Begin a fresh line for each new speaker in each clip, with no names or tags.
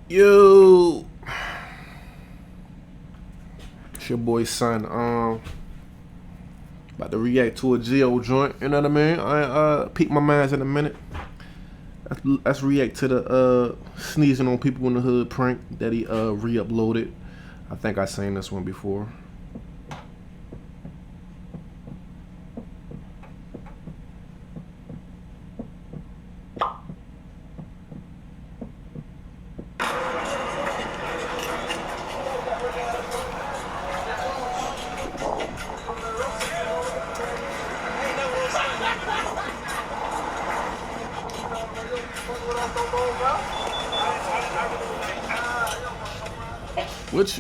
Yo, it's your boy Son. About to react to a Geo joint. You know what I mean? I peek my minds in a minute. Let's react to the sneezing on people in the hood prank that he re-uploaded. I think I seen this one before.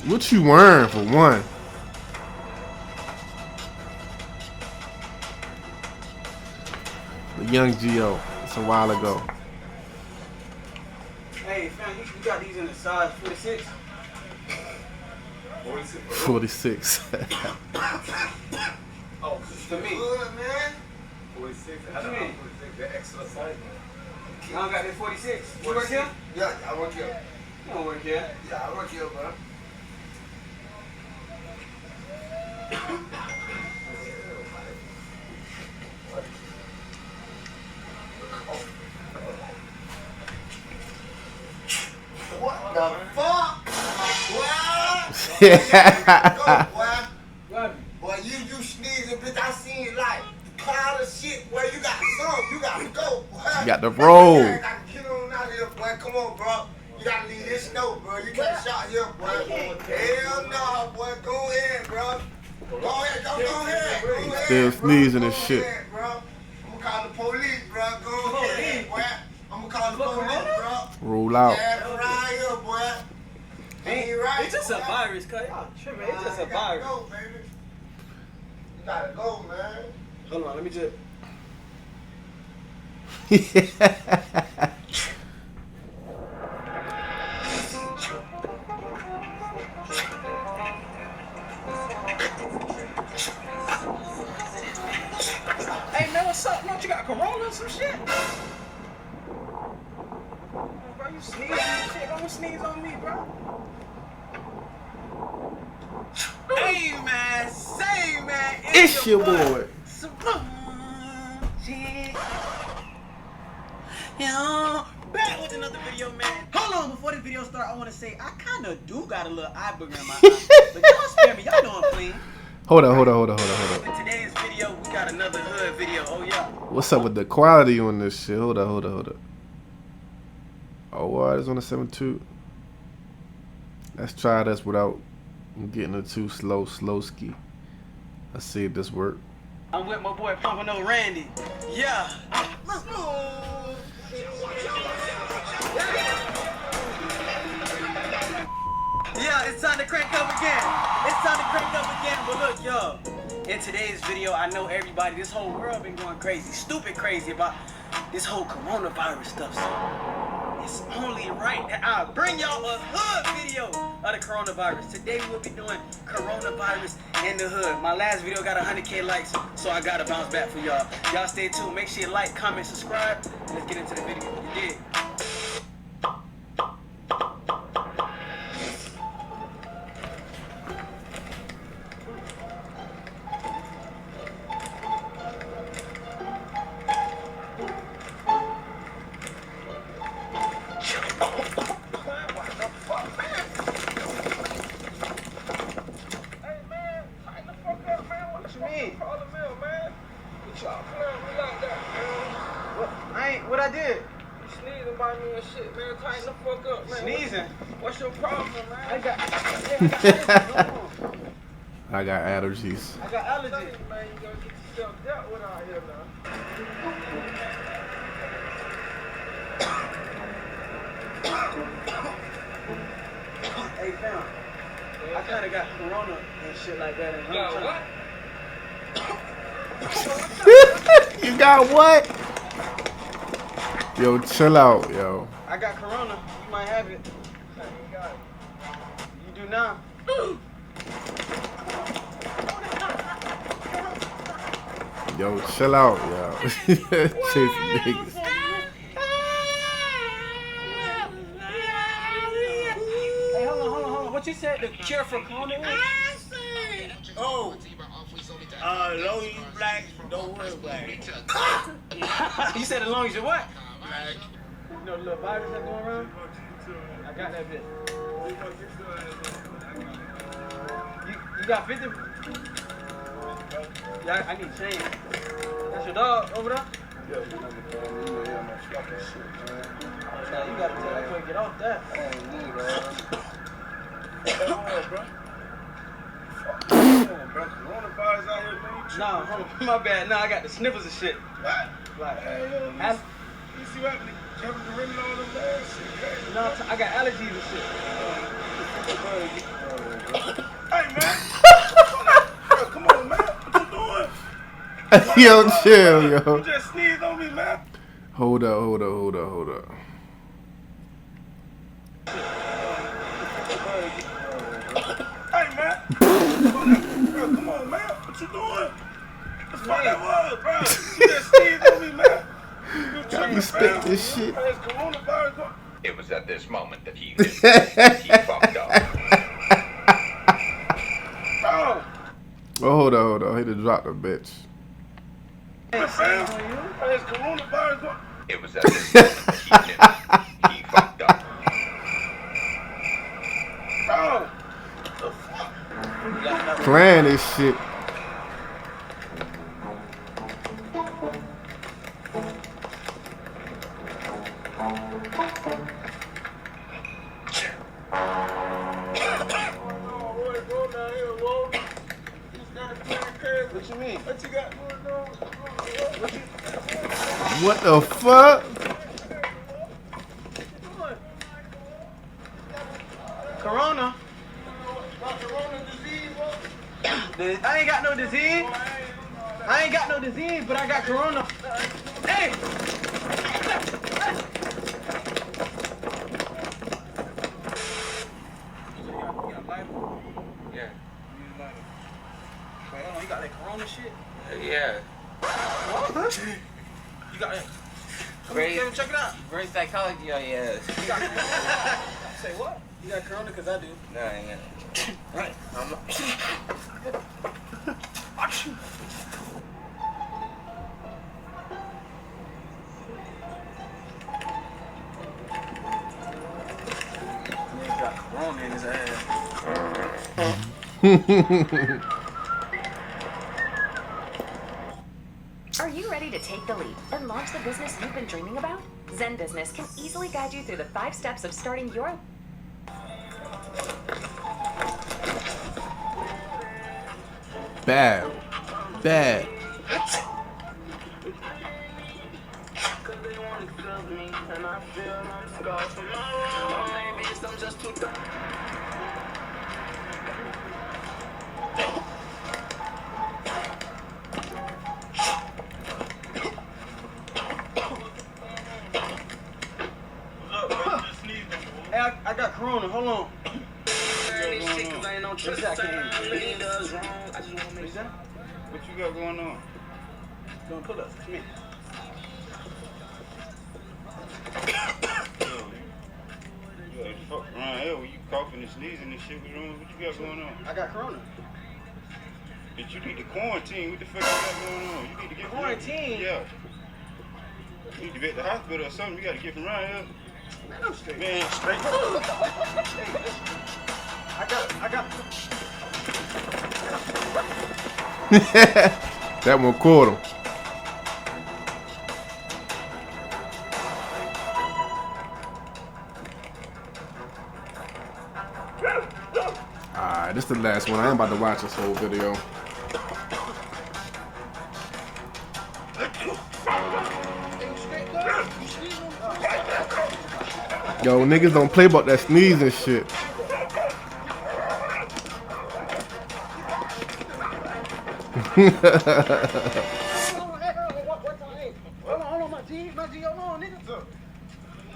What you wearing for one? The young Geo. It's a while ago.
Hey, fam, you got these in the size 46?
46.
Oh, to me.
Good, man.
46. What you mean?
The extra size.
I don't got that 46. You work here?
Yeah, I work here.
You don't work here.
Yeah, I work here, bro. What the fuck? What? Go, boy. Boy, you sneezing, bitch. I seen like cloud of shit. Boy, you got some. You got to go, boy.
You got the roll.
I gotta get on out of here, boy. Come on, bro. You gotta leave this note, bro. You can't shot here, boy. Hell no, boy. Go ahead, bro. Go ahead, go ahead. Go ahead,
Still sneezing
bro.
and shit.
Go ahead, bro. I'm gonna call the police, bro. Go ahead, boy. I'm gonna call the police, bro.
Roll out.
Yeah, right here, boy. Ain't right.
It's just a virus, cuz. Y'all tripping. It's just a virus.
You gotta go, baby. You gotta go, man.
Hold on, let me just. Hey, man, what's up? Don't you got corona or some shit? Bro, you sneezing and shit. Don't sneeze on me, bro. Hey, man. Say, man.
It's your boy.
Yo, back with another video, man. Hold on, before this video starts, I want to say I kind of do got a little eye booger in my eye. But y'all spare me. Y'all know I'm clean.
Hold on.
In today's video, we got another hood video. Oh, yeah.
What's up with the quality on this shit? Hold up. Oh, it's on a 7.2. Let's try this without getting it too slow ski. Let's see if this works.
I'm with my boy Pompano Randy. Yeah. Let's go. Yeah, it's time to crank up again. But look, y'all. In today's video, I know everybody, this whole world been going crazy, stupid crazy about this whole coronavirus stuff. So it's only right that I bring y'all a hood video of the coronavirus. Today we'll be doing coronavirus in the hood. My last video got 100K likes, so I gotta bounce back for y'all. Y'all stay tuned. Make sure you like, comment, subscribe. Let's get into the video. You dig? What I did?
You sneezing by me and shit, man. Tighten the fuck up, man.
Sneezing?
What's your problem, man?
I got
allergies.
I got allergies.
Man, you gotta get yourself dealt with out here now.
Hey, fam. I kinda got corona and shit like that. And
Got what?
You got what? Yo, chill out, yo.
I got corona. You might have it.
You got it.
You do now.
Yo, chill out, yo. Chasing niggas.
What you said? The cure for corona?
Oh. Long as you black, don't wear black.
You said as long as you what?
Black.
You know the little virus that's going around? I got that bit. You got 50? Yeah, I need change. That's your dog over there?
Yeah, you know, man, fucking shit, man.
Now you gotta tell that quick, get off that.
I don't need that. Bro. Coronavirus out here, man.
Nah, hold on, my bad. Nah, I got the sniffles and shit.
What?
Like,
Hey, yo, you see what happened? Kevin Durant and all them bad shit, man.
no, I got allergies and shit.
Hey, man. Bro, come on, man. What you doing?
Yo, chill, yo.
You just sneezed on me, man.
Hold up.
Hey, man. Bro, come on, man. What you doing? What the fuck that was, bro? You just sneezed on me, man. You tripping,
Respect
man.
this shit.
There's coronavirus going.
It was at this moment that he fucked up.
Bro.
Oh, hold up. He just dropped a bitch.
There's coronavirus going.
It was at this moment that he fucked up.
Bro.
Playing this shit.
What you mean?
What you got going on?
What the fuck?
Corona? I ain't got no disease. I ain't got no disease, but I got corona. Hey!
Yeah.
Wait, hold on, you got that corona shit?
Yeah.
What? You got that? Come here, Kevin, check it out.
Great psychology, oh yeah.
Say what? You got corona? Cause I do.
No, I ain't got it. Right. I'm not.
He got corona in his ass.
Are you ready to take the leap and launch the business you've been dreaming about? Zen Business can easily guide you through the 5 steps of starting your
Bad.
Hey, I got corona. Hold on. What's that? What's that?
What you got going on?
Doing pull-ups. Come here.
Yeah, fuck around here when you coughing and sneezing and shit. What's wrong? What you got going on?
I got corona.
Bitch, you need to quarantine. What the fuck you got going on? You need to get from
Quarantine?
Yeah. You need to be at the hospital or something. You got to get from around here.
Man, I'm straight.
Man, straight.
I got.
That one caught him. Alright, this is the last one. I ain't about to watch this whole video. Yo, niggas don't play about that sneezing shit.
Hold on, my G, hold on, nigga.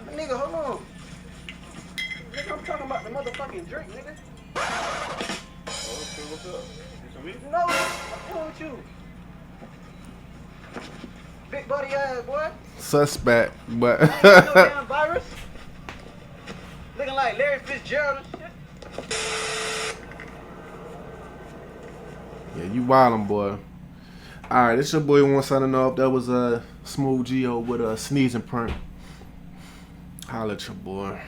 Nigga, hold on. Nigga, I'm talking about the motherfucking drink, nigga.
Okay, what's up? You some meat?
No, what's wrong with you? Big buddy ass, boy.
Suspect, but
Ain't no damn virus. Looking like Larry Fitzgerald and shit.
Yeah, you wildin', boy. Alright, it's your boy One signing off. That was Smooth Geo with a sneezing prank. Holla at your boy.